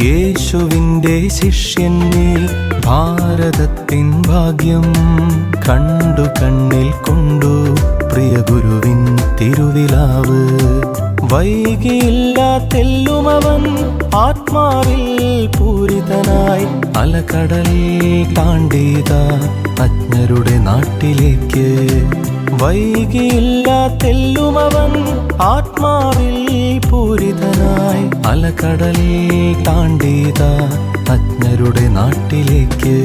യേശുവിൻ്റെ ശിഷ്യൻ നീ, ഭാരതത്തിൻ ഭാഗ്യം കണ്ടു കണ്ണിൽ കൊണ്ടു പ്രിയ ഗുരുവിൻ തിരുവിലാവ്. വൈകിയില്ല തെല്ലുമവൻ ആത്മാവിൽ പൂരിതനായി, അലകടൽ താണ്ടീത അജ്ഞരുടെ നാട്ടിലേക്ക്. വൈകിയില്ല തെല്ലുമവൻ ആത്മാവിൽ പൂരിതനായി, അലകടൽ താണ്ടീത അജ്ഞരുടെ നാട്ടിലേക്ക്.